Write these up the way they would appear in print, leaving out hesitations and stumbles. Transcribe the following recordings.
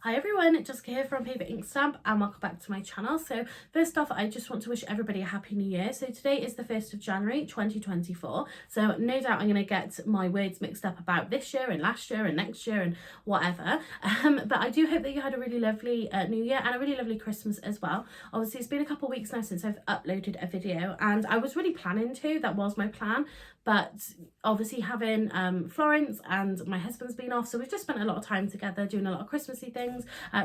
Hi everyone, Jessica here from Paper Ink Stamp and welcome back to my channel. So first off, I just want to wish everybody a happy new year. So today is the 1st of January 2024. So no doubt I'm going to get my words mixed up about this year and last year and next year and whatever. But I do hope that you had a really lovely new year and a really lovely Christmas as well. Obviously it's been a couple of weeks now since I've uploaded a video and I was really planning to, that was my plan. But obviously having Florence and my husband's been off, so we've just spent a lot of time together doing a lot of Christmassy things.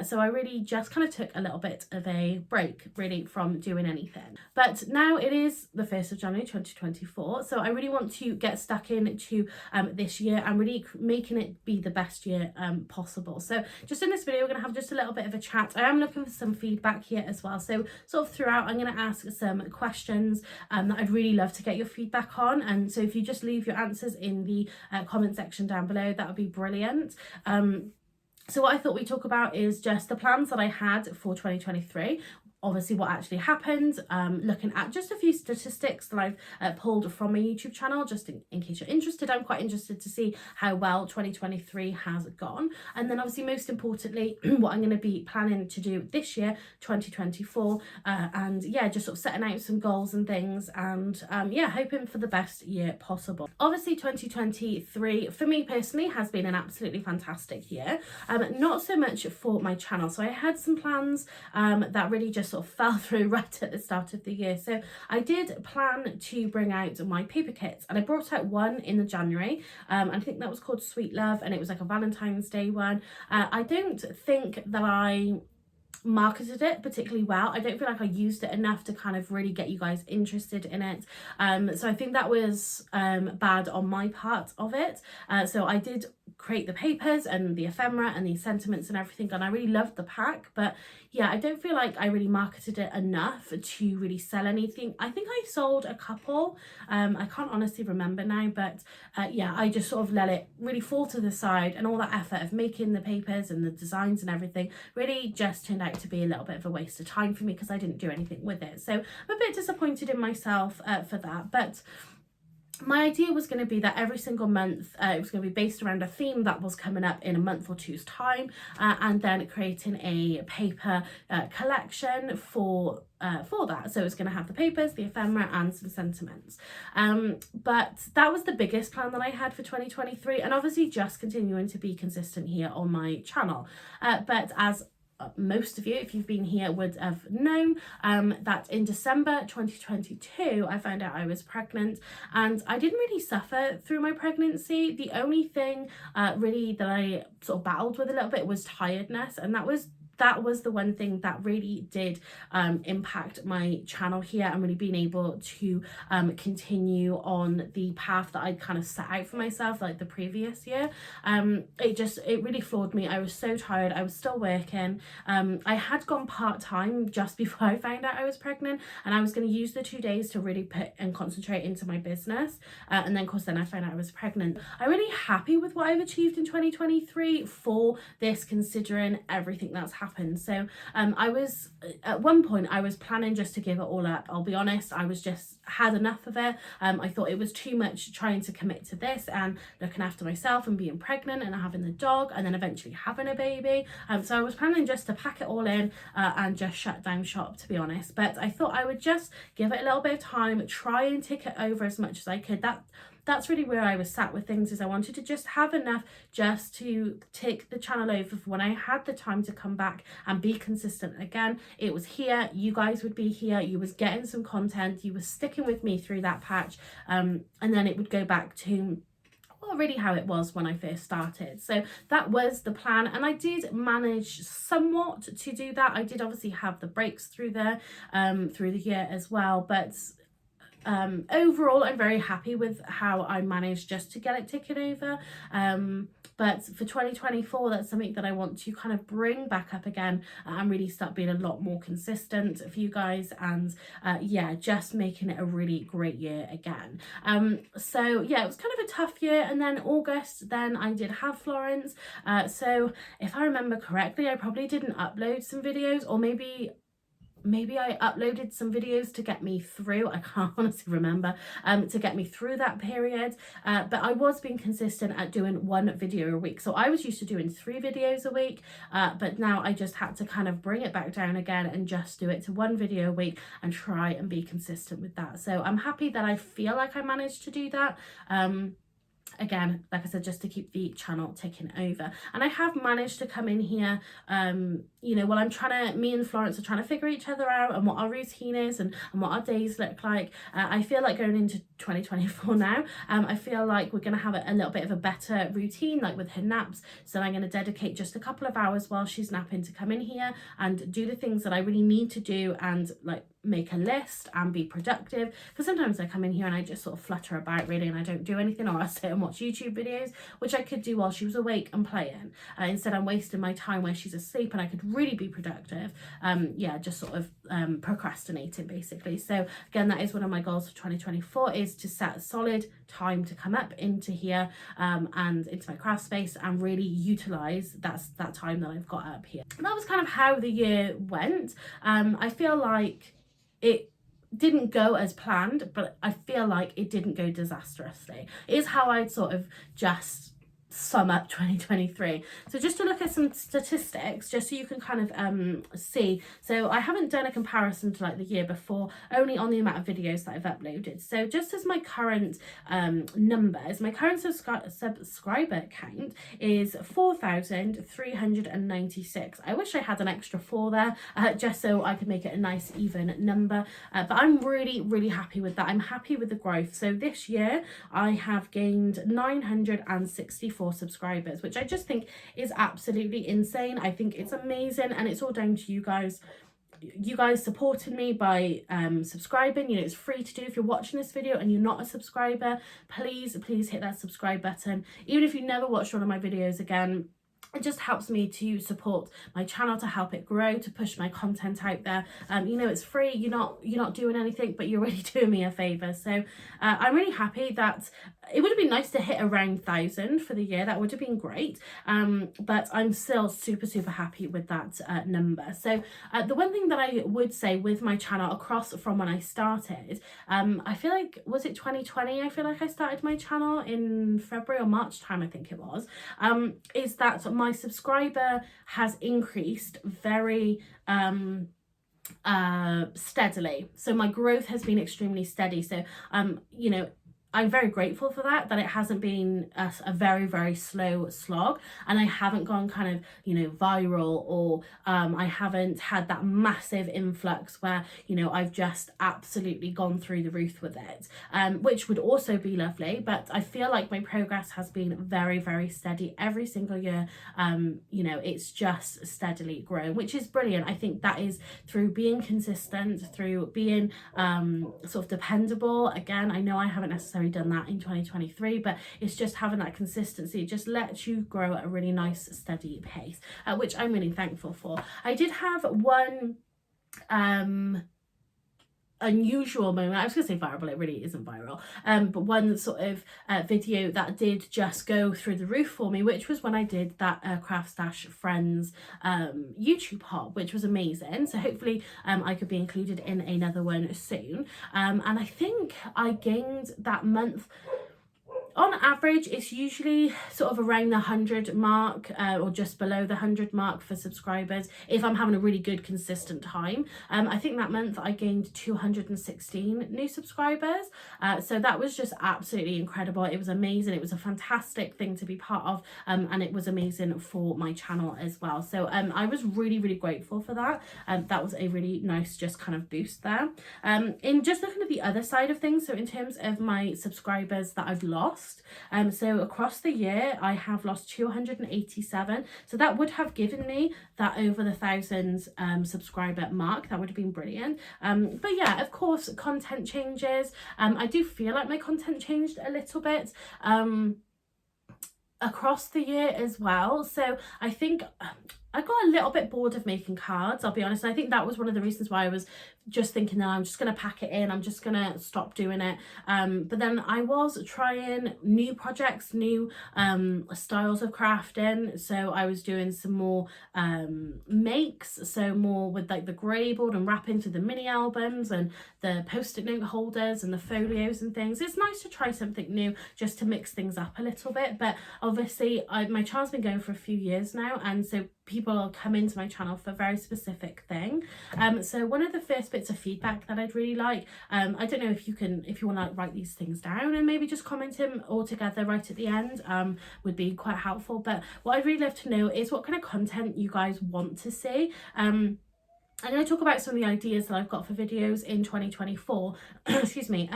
So I really just kind of took a little bit of a break really from doing anything. But now it is the 1st of January 2024, so I really want to get stuck into this year and really making it be the best year possible. So just in this video we're going to have just a little bit of a chat. I am looking for some feedback here as well, so sort of throughout I'm going to ask some questions that I'd really love to get your feedback on, and so if you just leave your answers in the comment section down below, that would be brilliant. So what I thought we'd talk about is just the plans that I had for 2023. Obviously what actually happened, looking at just a few statistics that I've pulled from my YouTube channel, just in case you're interested. I'm quite interested to see how well 2023 has gone. And then obviously most importantly, what I'm going to be planning to do this year, 2024, and yeah, just sort of setting out some goals and things and yeah, hoping for the best year possible. Obviously 2023 for me personally has been an absolutely fantastic year, not so much for my channel. So I had some plans that really just sort of fell through right at the start of the year. So I did plan to bring out my paper kits and I brought out one in the January. I think that was called Sweet Love and it was like a Valentine's Day one. I don't think that I marketed it particularly well. I don't feel like I used it enough to kind of really get you guys interested in it. So I think that was bad on my part of it. So I did create the papers and the ephemera and the sentiments and everything, and I really loved the pack, but yeah, I don't feel like I really marketed it enough to really sell anything. I think I sold a couple, I can't honestly remember now, but yeah, I just sort of let it really fall to the side, and all that effort of making the papers and the designs and everything really just turned out to be a little bit of a waste of time for me because I didn't do anything with it. So I'm a bit disappointed in myself for that, but my idea was going to be that every single month it was going to be based around a theme that was coming up in a month or two's time, and then creating a paper collection for that. So it's going to have the papers, the ephemera and some sentiments, but that was the biggest plan that I had for 2023, and obviously just continuing to be consistent here on my channel, but as most of you, if you've been here, would have known that in December 2022 I found out I was pregnant, and I didn't really suffer through my pregnancy. The only thing really that I sort of battled with a little bit was tiredness, and that was the one thing that really did impact my channel here and really being able to continue on the path that I'd kind of set out for myself like the previous year. It really floored me. I was so tired. I was still working. I had gone part-time just before I found out I was pregnant, and I was going to use the 2 days to really put and concentrate into my business, and then of course then I found out I was pregnant. I'm really happy with what I've achieved in 2023 for this, considering everything that's happened. So I was at one point I was planning just to give it all up. I'll be honest, I was just had enough of it. I thought it was too much trying to commit to this and looking after myself and being pregnant and having the dog and then eventually having a baby. So I was planning just to pack it all in and just shut down shop, to be honest. But I thought I would just give it a little bit of time, try and tick it over as much as I could. That's really where I was sat with things, is I wanted to just have enough just to take the channel over for when I had the time to come back and be consistent again. It was here, you guys would be here, you was getting some content, you was sticking with me through that patch, and then it would go back to really how it was when I first started. So that was the plan, and I did manage somewhat to do that. I did obviously have the breaks through there through the year as well, but overall I'm very happy with how I managed just to get it ticking over. But for 2024 that's something that I want to kind of bring back up again and really start being a lot more consistent for you guys, and yeah, just making it a really great year again. So yeah, it was kind of a tough year, and then August then I did have Florence, so if I remember correctly I probably didn't upload some videos, or maybe maybe I uploaded some videos to get me through, I can't honestly remember, to get me through that period, but I was being consistent at doing 1 video a week. So I was used to doing 3 videos a week, but now I just had to kind of bring it back down again and just do it to 1 video a week and try and be consistent with that. So I'm happy that I feel like I managed to do that. Again, like I said, just to keep the channel ticking over. And I have managed to come in here, you know, while me and Florence are trying to figure each other out and what our routine is and what our days look like. I feel like going into 2024 now, I feel like we're going to have a little bit of a better routine, like with her naps. So I'm going to dedicate just a couple of hours while she's napping to come in here and do the things that I really need to do, and like make a list and be productive, because sometimes I come in here and I just sort of flutter about really and I don't do anything, or I sit and watch YouTube videos, which I could do while she was awake and playing. Instead I'm wasting my time where she's asleep and I could really be productive. Yeah, just sort of procrastinating basically. So again, that is one of my goals for 2024, is to set solid time to come up into here and into my craft space and really utilize that time that I've got up here. And that was kind of how the year went. I feel like it didn't go as planned, but I feel like it didn't go disastrously. It is how I'd sort of just sum up 2023. So just to look at some statistics, just so you can kind of see. So I haven't done a comparison to like the year before, only on the amount of videos that I've uploaded. So just as my current numbers, my current subscriber count is 4,396. I wish I had an extra 4 there, just so I could make it a nice even number, but I'm really happy with that. I'm happy with the growth. So this year I have gained 964 subscribers, which I just think is absolutely insane. I think it's amazing, and it's all down to you guys supporting me by subscribing. You know, it's free to do. If you're watching this video and you're not a subscriber, please hit that subscribe button. Even if you never watched one of my videos again, it just helps me to support my channel, to help it grow, to push my content out there. You know, it's free, you're not doing anything, but you're really doing me a favor. So I'm really happy that it would have been nice to hit around 1,000 for the year. That would have been great, but I'm still super happy with that number. So the one thing that I would say with my channel across from when I started, I feel like, was it 2020? I feel like I started my channel in February or March time, I think it was, is that my subscriber has increased very steadily. So my growth has been extremely steady. So you know, I'm very grateful for that it hasn't been a very slow slog, and I haven't gone kind of, you know, viral, or I haven't had that massive influx where, you know, I've just absolutely gone through the roof with it, which would also be lovely. But I feel like my progress has been very steady every single year. You know, it's just steadily grown, which is brilliant. I think that is through being consistent, through being sort of dependable. Again, I know I haven't necessarily done that in 2023, but it's just having that consistency. It just lets you grow at a really nice steady pace, which I'm really thankful for. I did have one unusual moment. I was gonna say viral, but it really isn't viral, but one sort of video that did just go through the roof for me, which was when I did that Craft Stash Friends YouTube hop, which was amazing. So hopefully I could be included in another one soon, and I think I gained that month, on average, it's usually sort of around the 100 mark, or just below the 100 mark for subscribers, if I'm having a really good consistent time. I think that month I gained 216 new subscribers, so that was just absolutely incredible. It was amazing. It was a fantastic thing to be part of, and it was amazing for my channel as well. So I was really grateful for that. That was a really nice just kind of boost there. In just looking at the other side of things, so in terms of my subscribers that I've lost, so across the year I have lost 287, so that would have given me that over the 1,000 subscriber mark. That would have been brilliant. But yeah, of course, content changes. I do feel like my content changed a little bit across the year as well. So I think I got a little bit bored of making cards, I'll be honest. I think that was one of the reasons why I was just thinking that I'm just going to pack it in, I'm just going to stop doing it. But then I was trying new projects, new styles of crafting. So I was doing some more makes, so more with like the grey board and wrapping to the mini albums and the post-it note holders and the folios and things. It's nice to try something new just to mix things up a little bit. But obviously my channel's been going for a few years now, and so people come into my channel for a very specific thing. So one of the first bits of feedback that I'd really like, I don't know if you want to write these things down and maybe just comment them all together right at the end, would be quite helpful. But what I'd really love to know is what kind of content you guys want to see. I'm going to talk about some of the ideas that I've got for videos in 2024, excuse me,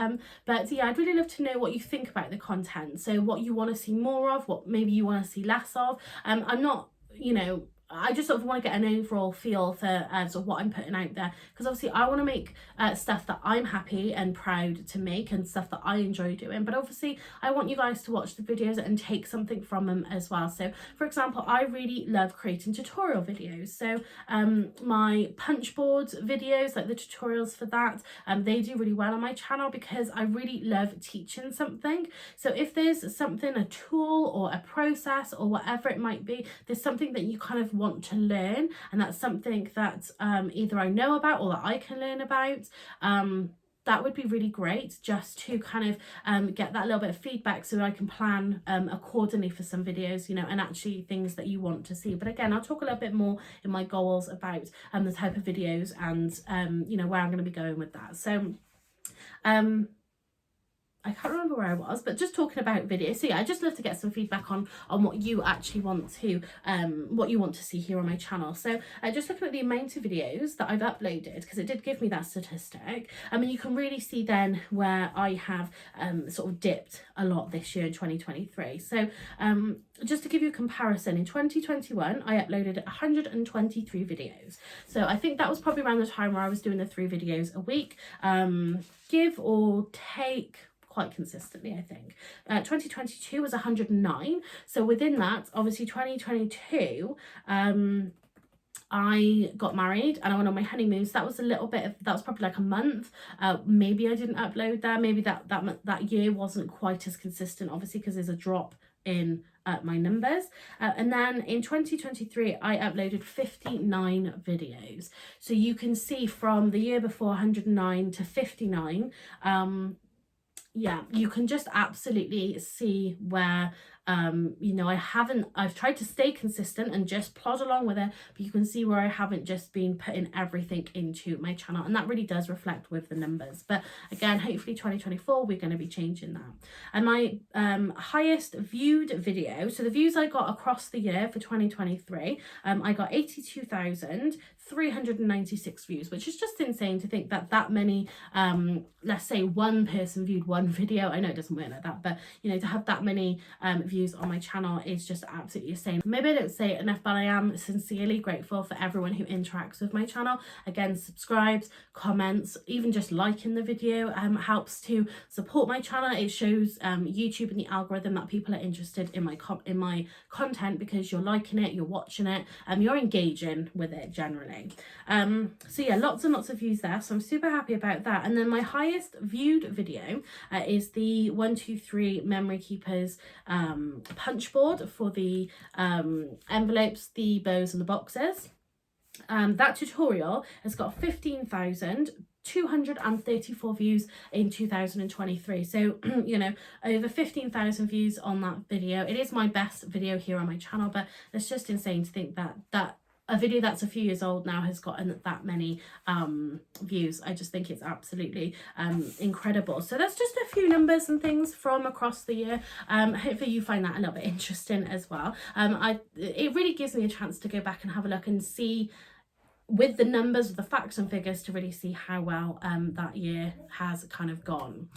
but yeah, I'd really love to know what you think about the content. So what you want to see more of, what maybe you want to see less of. I'm not, you know, I just sort of want to get an overall feel for sort of what I'm putting out there, because obviously I want to make stuff that I'm happy and proud to make and stuff that I enjoy doing, but obviously I want you guys to watch the videos and take something from them as well. So for example, I really love creating tutorial videos, so my punch board videos, like the tutorials for that, they do really well on my channel because I really love teaching something. So if there's something, a tool or a process or whatever it might be, there's something that you kind of want to learn, and that's something that either I know about or that I can learn about, that would be really great, just to kind of get that little bit of feedback so I can plan accordingly for some videos, you know, and actually things that you want to see. But again, I'll talk a little bit more in my goals about the type of videos and you know, where I'm going to be going with that. So I can't remember where I was, but just talking about videos. So yeah, I just love to get some feedback on what you actually want to see here on my channel. So just looking at the amount of videos that I've uploaded, because it did give me that statistic. I mean, you can really see then where I have sort of dipped a lot this year in 2023. So just to give you a comparison, in 2021 I uploaded 123 videos. So I think that was probably around the time where I was doing the 3 videos a week, give or take, quite consistently, I think. 2022 was 109. So within that, obviously 2022, I got married and I went on my honeymoon. So that was a little bit of, that was probably like a month. Maybe I didn't upload there. Maybe that year wasn't quite as consistent, obviously, because there's a drop in my numbers. And then in 2023 I uploaded 59 videos. So you can see from the year before 109 to 59, yeah, you can just absolutely see where you know, I've tried to stay consistent and just plod along with it, but you can see where I haven't just been putting everything into my channel, and that really does reflect with the numbers. But again, hopefully 2024 we're going to be changing that. And my highest viewed video, so the views I got across the year for 2023, I got 82,396 views, which is just insane to think that many, let's say one person viewed one video. I know it doesn't work like that, but you know, to have that many views on my channel is just absolutely insane. Maybe I don't say it enough, but I am sincerely grateful for everyone who interacts with my channel. Again, subscribes, comments, even just liking the video helps to support my channel. It shows YouTube and the algorithm that people are interested in my content, because you're liking it, you're watching it, you're engaging with it generally. So yeah, lots and lots of views there, so I'm super happy about that. And then my highest viewed video is the 123 Memory Keepers punch board for the envelopes, the bows and the boxes. That tutorial has got 15,234 views in 2023. So you know, over 15,000 views on that video. It is my best video here on my channel, but it's just insane to think that a video that's a few years old now has gotten that many views. I just think it's absolutely incredible. So that's just a few numbers and things from across the year. Hopefully you find that a little bit interesting as well. It really gives me a chance to go back and have a look and see, with the numbers, with the facts and figures, to really see how well that year has kind of gone.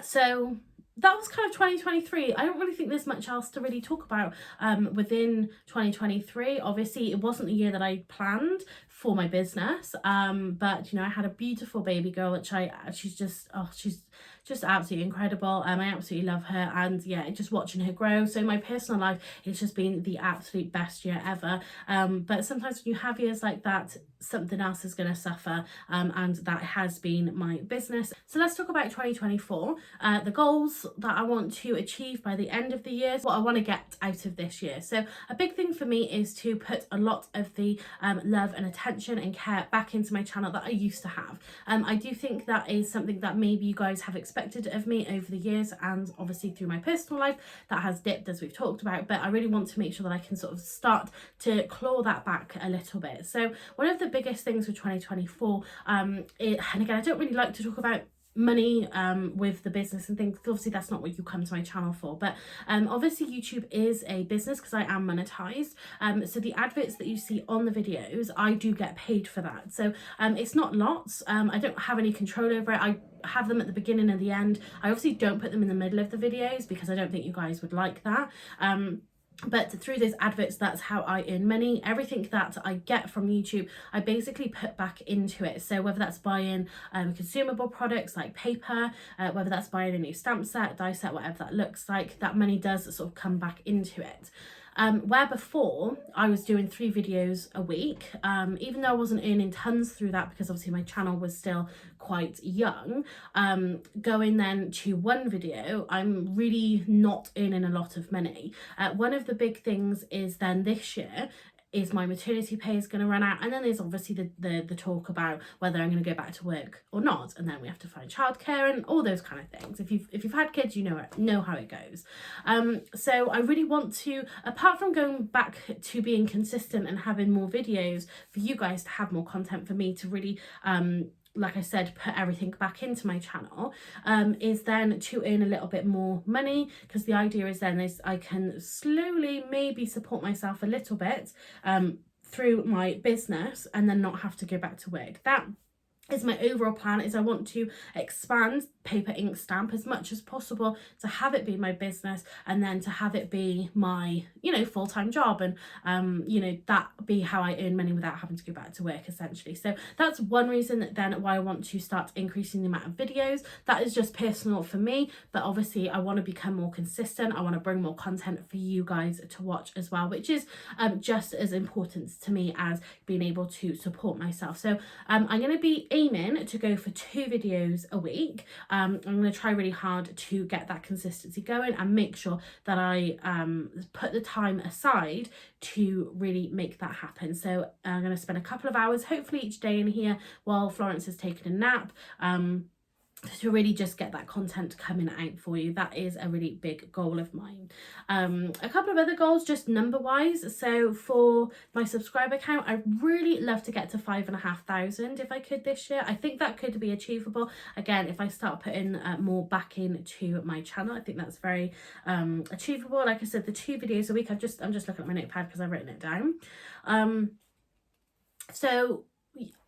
So that was kind of 2023. I don't really think there's much else to really talk about within 2023. Obviously, it wasn't the year that I planned for my business, but you know, I had a beautiful baby girl, which she's just absolutely incredible. I absolutely love her, and yeah, just watching her grow. So my personal life, it's just been the absolute best year ever. But sometimes when you have years like that, something else is going to suffer, and that has been my business. So let's talk about 2024, the goals that I want to achieve by the end of the year, what I want to get out of this year. So a big thing for me is to put a lot of the love and attention and care back into my channel that I used to have. I do think that is something that maybe you guys have expected of me over the years, and obviously through my personal life that has dipped, as we've talked about, but I really want to make sure that I can sort of start to claw that back a little bit. So one of the biggest things for 2024, and again, I don't really like to talk about money with the business and things, obviously that's not what you come to my channel for, but obviously YouTube is a business because I am monetized, so the adverts that you see on the videos, I do get paid for that. So it's not lots, I don't have any control over it. I have them at the beginning and the end. I obviously don't put them in the middle of the videos because I don't think you guys would like that. But through those adverts, that's how I earn money. Everything that I get from YouTube, I basically put back into it. So whether that's buying consumable products like paper, whether that's buying a new stamp set, die set, whatever that looks like, that money does sort of come back into it. Where before I was doing 3 videos a week, even though I wasn't earning tons through that because obviously my channel was still quite young, going then to 1 video, I'm really not earning a lot of money. One of the big things is then this year is my maternity pay is going to run out, and then there's obviously the talk about whether I'm going to go back to work or not, and then we have to find childcare and all those kind of things. If you've had kids, you know how it goes. So I really want to, apart from going back to being consistent and having more videos for you guys to have more content, for me to really like I said, put everything back into my channel, is then to earn a little bit more money, because the idea is then is I can slowly maybe support myself a little bit through my business and then not have to go back to work. That is my overall plan, is I want to expand paper ink stamp as much as possible, to have it be my business and then to have it be my, you know, full-time job, and you know, that be how I earn money without having to go back to work, essentially. So that's one reason that then why I want to start increasing the amount of videos. That is just personal for me, but obviously I want to become more consistent. I want to bring more content for you guys to watch as well, which is just as important to me as being able to support myself. So I'm going to be aiming to go for 2 videos a week. I'm going to try really hard to get that consistency going and make sure that I put the time aside to really make that happen. So I'm going to spend a couple of hours hopefully each day in here while Florence has taken a nap, to really just get that content coming out for you. That is a really big goal of mine. A couple of other goals, just number wise. So for my subscriber count, I really love to get to 5,500 if I could this year. I think that could be achievable. Again, if I start putting more back into my channel, I think that's very achievable. Like I said, the 2 videos a week, I'm just looking at my notepad because I've written it down. So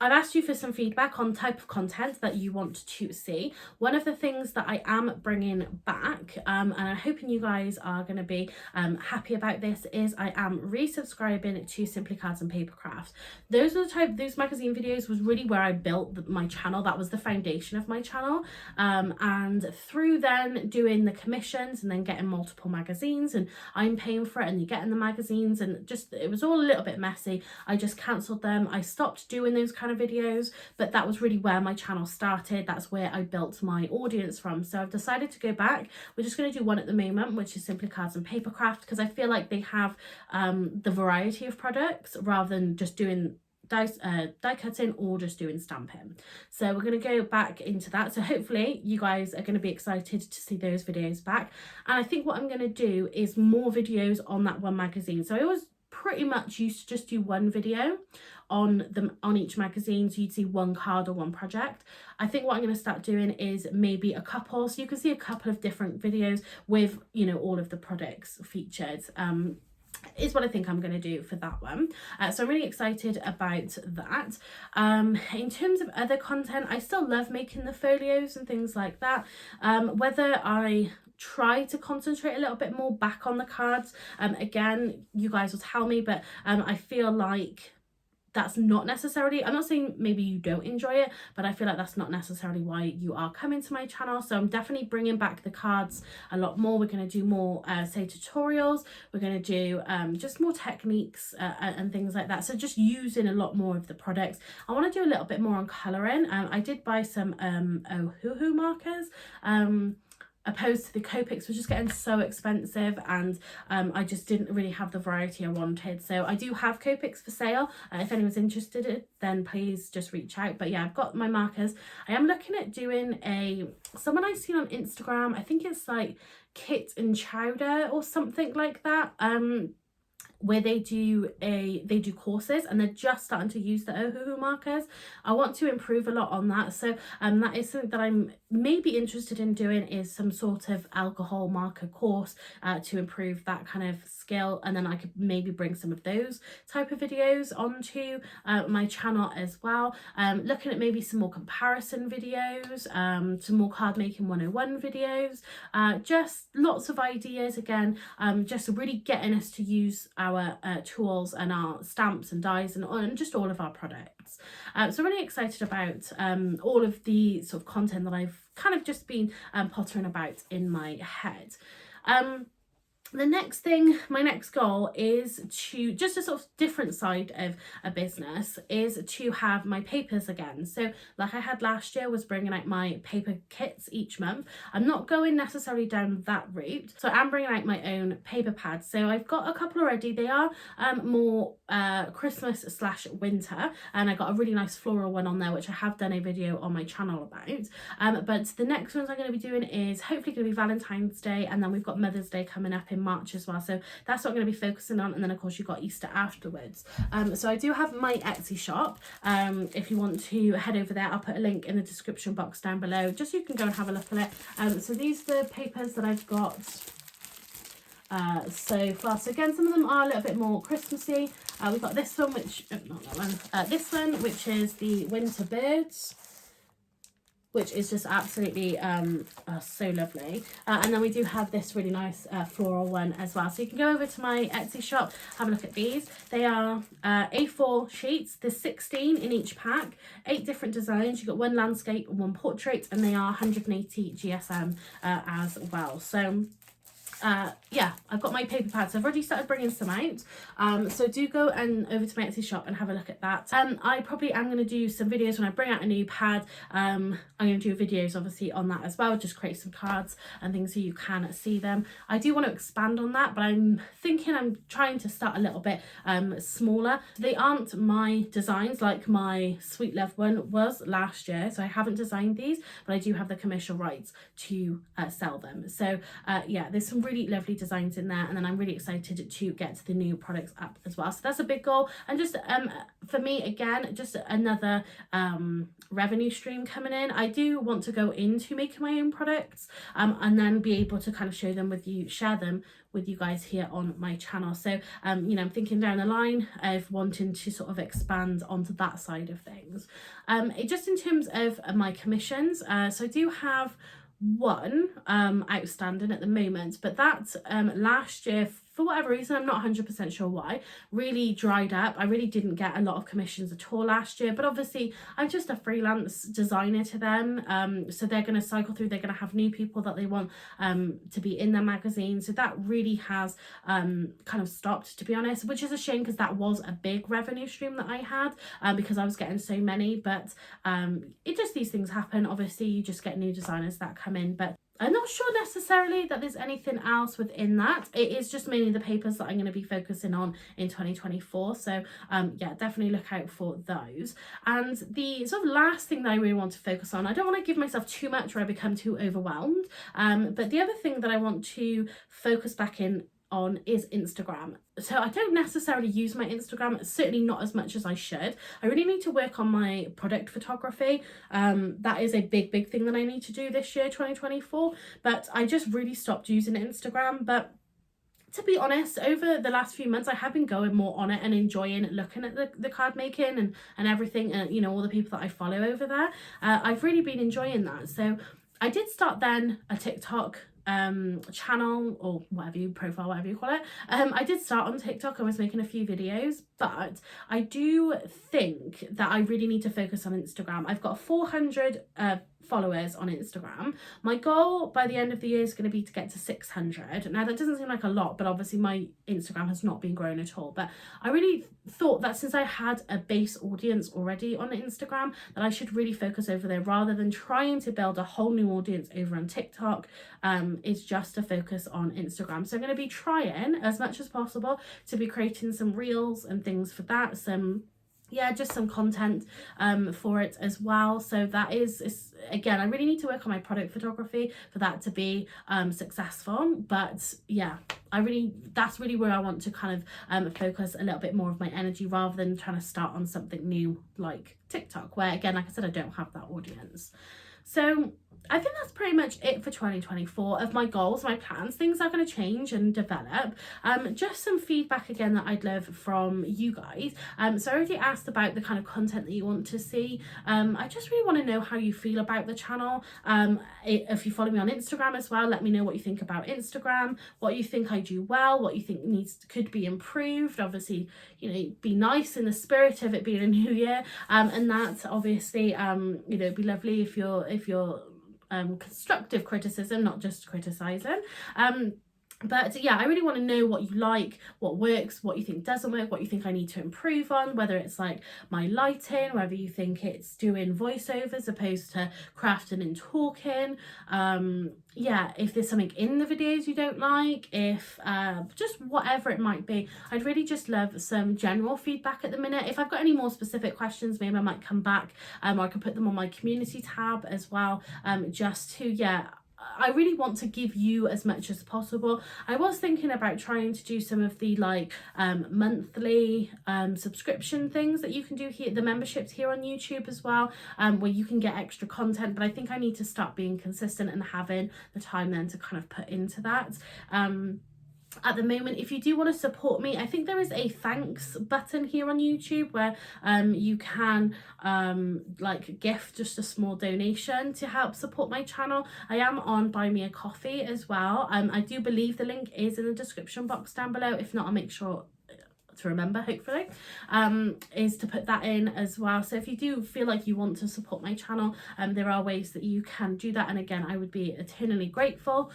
I've asked you for some feedback on type of content that you want to see. One of the things that I am bringing back, and I'm hoping you guys are going to be happy about this, is I am resubscribing to Simply Cards and Paper Crafts. Those magazine videos was really where I built my channel. That was the foundation of my channel, and through then doing the commissions and then getting multiple magazines, and I'm paying for it and you're getting the magazines, and just it was all a little bit messy. I just cancelled them. I stopped doing those kind of videos, but that was really where my channel started. That's where I built my audience from. So I've decided to go back. We're just going to do one at the moment, which is Simply Cards and Paper Craft, because I feel like they have the variety of products rather than just doing die cutting or just doing stamping. So we're going to go back into that. So hopefully you guys are going to be excited to see those videos back. And I think what I'm going to do is more videos on that one magazine. So I always pretty much used to just do one video on each magazine, so you'd see one card or one project. I think what I'm going to start doing is maybe a couple, so you can see a couple of different videos with, you know, all of the products featured. Is what I think I'm going to do for that one. So I'm really excited about that. In terms of other content, I still love making the folios and things like that. Whether I try to concentrate a little bit more back on the cards. Again, you guys will tell me, but I feel like that's not necessarily, I'm not saying maybe you don't enjoy it, but I feel like that's not necessarily why you are coming to my channel. So I'm definitely bringing back the cards a lot more. We're going to do more say tutorials, we're going to do just more techniques and things like that, so just using a lot more of the products. I want to do a little bit more on colouring. I did buy some Ohuhu markers, opposed to the Copics was just getting so expensive, and I just didn't really have the variety I wanted. So I do have Copics for sale. If anyone's interested, then please just reach out. But yeah, I've got my markers. I am looking at doing someone I've seen on Instagram, I think it's like Kit and Chowder or something like that, where they do courses, and they're just starting to use the Ohuhu markers. I want to improve a lot on that, so that is something that I'm maybe interested in doing, is some sort of alcohol marker course to improve that kind of skill, and then I could maybe bring some of those type of videos onto my channel as well. Looking at maybe some more comparison videos, some more card making 101 videos, just lots of ideas again, just really getting us to use our tools and our stamps and dies and just all of our products. So really excited about all of the sort of content that I've kind of just been pottering about in my head. The next thing, my next goal is to, just a sort of different side of a business, is to have my papers again. So like I had last year, was bringing out my paper kits each month. I'm not going necessarily down that route, so I'm bringing out my own paper pads. So I've got a couple already. They are more Christmas / winter, and I got a really nice floral one on there, which I have done a video on my channel about. But the next ones I'm going to be doing is hopefully going to be Valentine's Day, and then we've got Mother's Day coming up in March as well, so that's what I'm going to be focusing on. And then of course you've got Easter afterwards. So I do have my Etsy shop. If you want to head over there, I'll put a link in the description box down below, just so you can go and have a look at it. So these are the papers that I've got so far. So again, some of them are a little bit more Christmassy. We've got this one, which not that one, this one, which is the Winter Birds, which is just absolutely so lovely. And then we do have this really nice floral one as well. So you can go over to my Etsy shop, have a look at these. They are A4 sheets. There's 16 in each pack, 8 different designs. You've got one landscape and one portrait, and they are 180 GSM as well. So yeah, I've got my paper pads. I've already started bringing some out, so do go and over to my Etsy shop and have a look at that. I probably am going to do some videos when I bring out a new pad. I'm going to do videos obviously on that as well, just create some cards and things so you can see them. I do want to expand on that, but I'm trying to start a little bit smaller. They aren't my designs like my Sweet Love one was last year, so I haven't designed these, but I do have the commercial rights to sell them. So yeah, there's some really lovely designs in there, and then I'm really excited to get the new products up as well. So that's a big goal, and just for me again, just another revenue stream coming in. I do want to go into making my own products and then be able to kind of share them with you guys here on my channel. So you know, I'm thinking down the line of wanting to sort of expand onto that side of things. Just in terms of my commissions, so I do have one outstanding at the moment, but that last year, for whatever reason, I'm not 100% sure why, really dried up. I really didn't get a lot of commissions at all last year, but obviously I'm just a freelance designer to them, so they're going to cycle through, they're going to have new people that they want to be in their magazine, so that really has kind of stopped, to be honest, which is a shame, because that was a big revenue stream that I had, because I was getting so many. But it just, these things happen. Obviously you just get new designers that come in, but I'm not sure necessarily that there's anything else within that. It is just mainly the papers that I'm going to be focusing on in 2024. So yeah, definitely look out for those. And the sort of last thing that I really want to focus on, I don't want to give myself too much where I become too overwhelmed. But the other thing that I want to focus back in on is Instagram. So I don't necessarily use my Instagram, certainly not as much as I should. I really need to work on my product photography. That is a big thing that I need to do this year, 2024, but I just really stopped using Instagram. But to be honest, over the last few months I have been going more on it and enjoying looking at the card making and everything, and you know, all the people that I follow over there. I've really been enjoying that. So I did start then a TikTok channel, or whatever you profile, whatever you call it. I did start on TikTok and was making a few videos, but I do think that I really need to focus on Instagram. I've got 400 followers on Instagram. My goal by the end of the year is going to be to get to 600. Now that doesn't seem like a lot, but obviously my Instagram has not been growing at all. But I really thought that since I had a base audience already on Instagram, that I should really focus over there rather than trying to build a whole new audience over on TikTok. Is just to focus on Instagram. So I'm going to be trying as much as possible to be creating some reels and things for that, just some content for it as well. So that is again, I really need to work on my product photography for that to be successful. But yeah, that's really where I want to kind of focus a little bit more of my energy, rather than trying to start on something new like TikTok, where again, like I said, I don't have that audience. So I think that's pretty much it for 2024 of my goals, my plans. Things are going to change and develop. Just some feedback again that I'd love from you guys. So I already asked about the kind of content that you want to see. I just really want to know how you feel about the channel. If you follow me on Instagram as well, let me know what you think about Instagram, what you think I do well, what you think could be improved. Obviously, be nice in the spirit of it being a new year. And that obviously, it'd be lovely if you're constructive criticism, not just criticizing. But yeah, I really want to know what you like, what works, what you think doesn't work, what you think I need to improve on, whether it's like my lighting, whether you think it's doing voiceovers opposed to crafting and talking. Yeah, if there's something in the videos you don't like, if just whatever it might be. I'd really just love some general feedback at the minute. If I've got any more specific questions, maybe I might come back, or I can put them on my community tab as well, just to, I really want to give you as much as possible. I was thinking about trying to do some of the monthly subscription things that you can do here, the memberships here on YouTube as well, where you can get extra content, but I think I need to start being consistent and having the time then to kind of put into that. At the moment, if you do want to support me, I think there is a thanks button here on YouTube where you can gift just a small donation to help support my channel. I am on Buy Me a Coffee as well. I do believe the link is in the description box down below. If not, I'll make sure to remember, hopefully, is to put that in as well. So if you do feel like you want to support my channel, there are ways that you can do that, and again, I would be eternally grateful.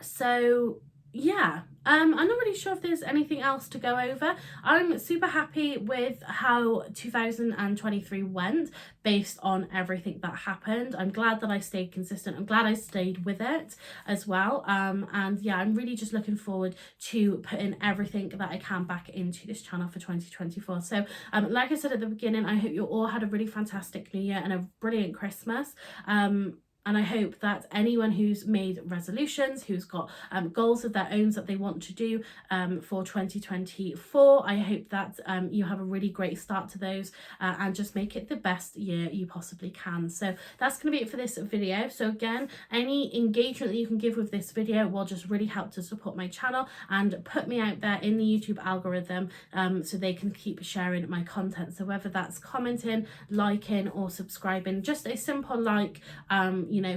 So yeah, I'm not really sure if there's anything else to go over. I'm super happy with how 2023 went based on everything that happened. I'm glad that I stayed consistent. I'm glad I stayed with it as well. And yeah, I'm really just looking forward to putting everything that I can back into this channel for 2024. So like I said at the beginning, I hope you all had a really fantastic new year and a brilliant Christmas. And I hope that anyone who's made resolutions, who's got goals of their own that they want to do for 2024, I hope that you have a really great start to those and just make it the best year you possibly can. So that's going to be it for this video. So again, any engagement that you can give with this video will just really help to support my channel and put me out there in the YouTube algorithm, so they can keep sharing my content. So whether that's commenting, liking or subscribing, just a simple like,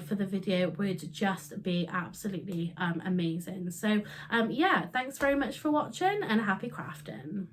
for the video would just be absolutely amazing. So yeah, thanks very much for watching and happy crafting.